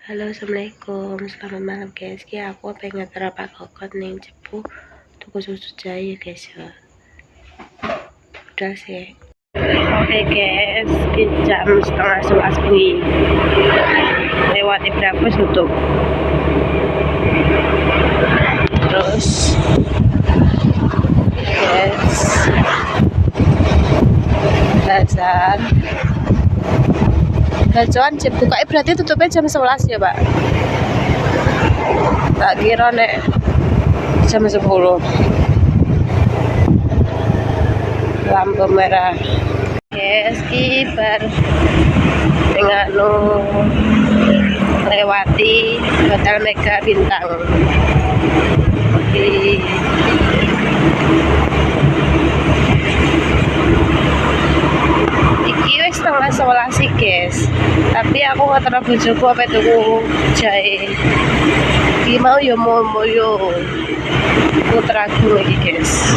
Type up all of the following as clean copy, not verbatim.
Halo, assalamualaikum. Selamat malam guys. Aku pengen terapak kokot nih cepu tuku susu jahe ya guys ya. Udah sih. Oke guys, di jam setengah 11 bengi. Lewat berapa tutup. Terus guys, bazar. Gacuan jam buka berarti tutupnya jam 11 ya Pak? Tak kira nek jam 10. Lampu merah. Yes, kibar dengan lewati Hotel Mega Bintang. Oke. Iki wis setengah 11 sih guys, tapi aku ngetero bojoku apa tuku jahe. Iki mau yo yo putraku lagi guys.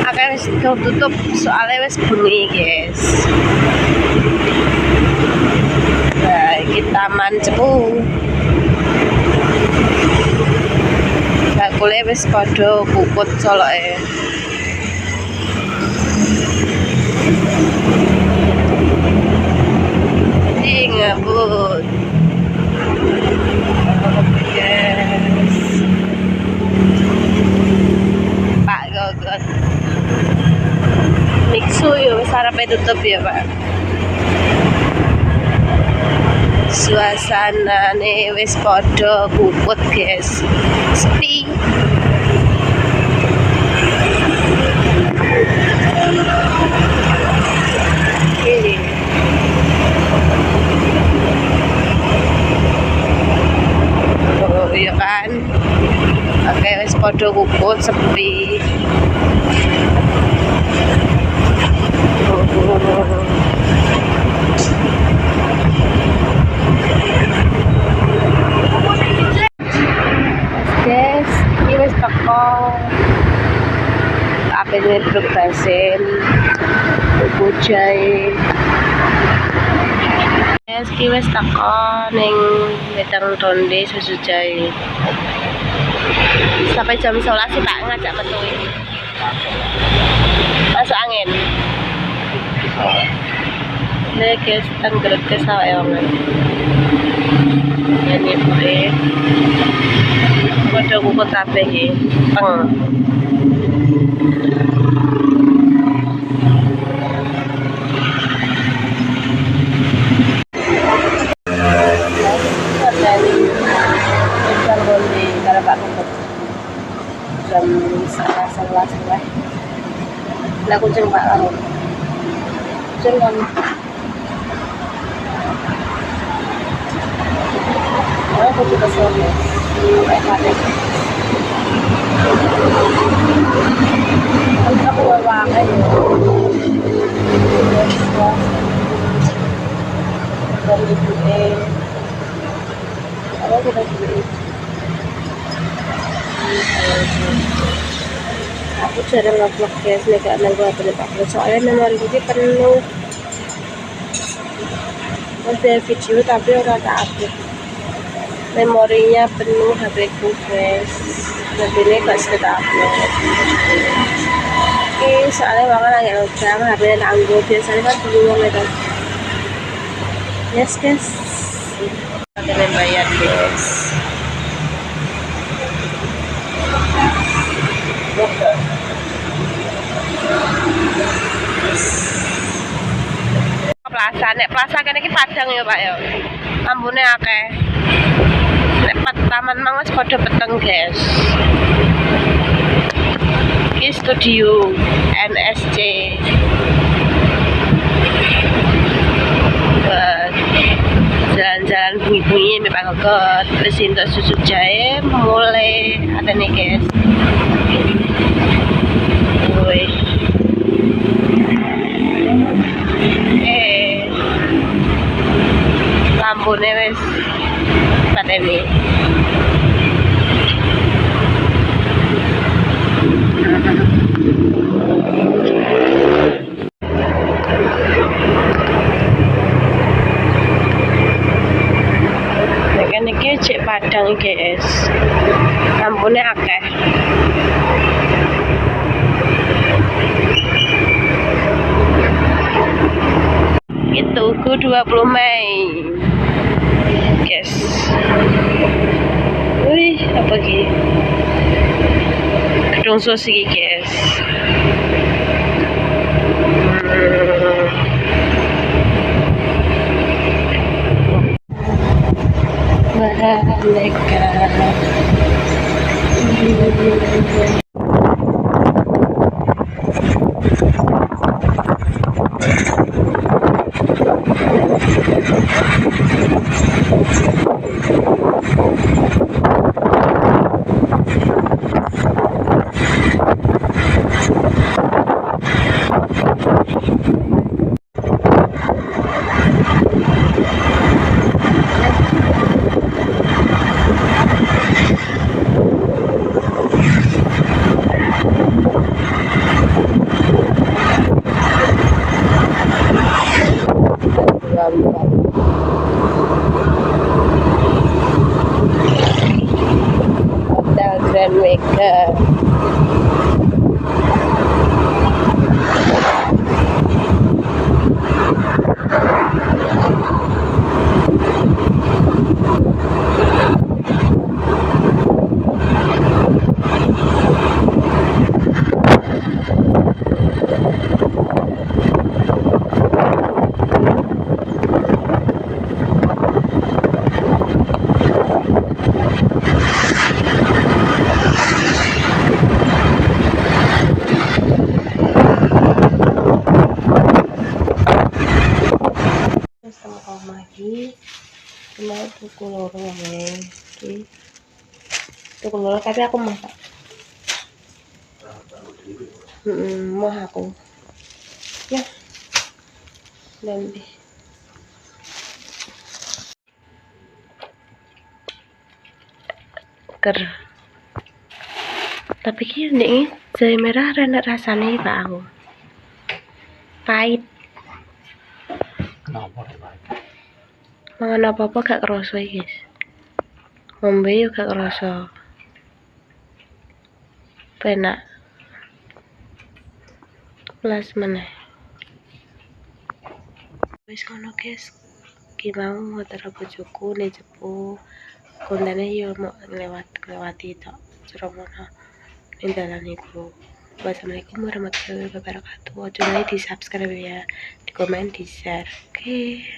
Akeh wis tutup soalnya wis bengi guys. Nah, iki taman cepu. Bakule wis padha puput soloke. Ngebut. Yes. Pak Gogot. Mixu yo wis arepe tutup ya, Pak. Suasanane wis padha puput, guys. Sepi. Iya kan, oke wis padha kuput sepi. Guys, ini wis teko apa ini truk bensin tuku jahe. Ki wis teko ning Wedang Tonde susu jahe. Sampai jam 11 sih tak ngajak metu iki. Masuk angin. Nek guys tenggelet ke saweangan. Ini boleh. Padha kukut kabeh iki. Peng. Jam 11 lah. Lah kucing Pak kamu. Kucing kamu. Aku juga soalnya. Aku wae ya. Dari ibu Aku kita beli. Aku jarang ngupload guys, nek gak nang gua upload soalnya memori ini penuh. Ada video tapi ora tak upload. Memorinya penuh HP ku guys. Jadi ini gak bisa tak upload. Oke, soalnya makan agak lojang, HP-nya tangguh. Biasanya kan bingung gitu. Yes guys. Kita bayar guys. Plaza kene iki padang ya Pak ya. Ambune akeh. Nek taman mang wis padha peteng guys. Iki studio NSC. Jalan-jalan bunyi-bunyi Pak Gogot. Terus untuk susu jahe mulai ada nih guys. Woi. Lampune wis pateni. Padang guys, lampunya akeh. Itu Tugu 20 Mei guys. Wih, apa ini? Gedung Susi guys. Merdeka. Hotel Grand Mega. Lagi cuma tuku loro wae iki tuku loro tapi aku masak mau aku ya nanti ker tapi ini jahe merah enak rasanya pak aku pahit. Kenapa pahit? Mangan apa-apa gak kerasa guys, ngombe yo gak kerasa penak plus meneh. Wis ngono guys, iki mau motor bojoku nek jepu kontene yo mau nglewati tok ceromono ning dalan iku. Wassalamualaikum warahmatullahi wabarakatuh. Ojo lupa di subscribe ya, di komen, di share. Oke.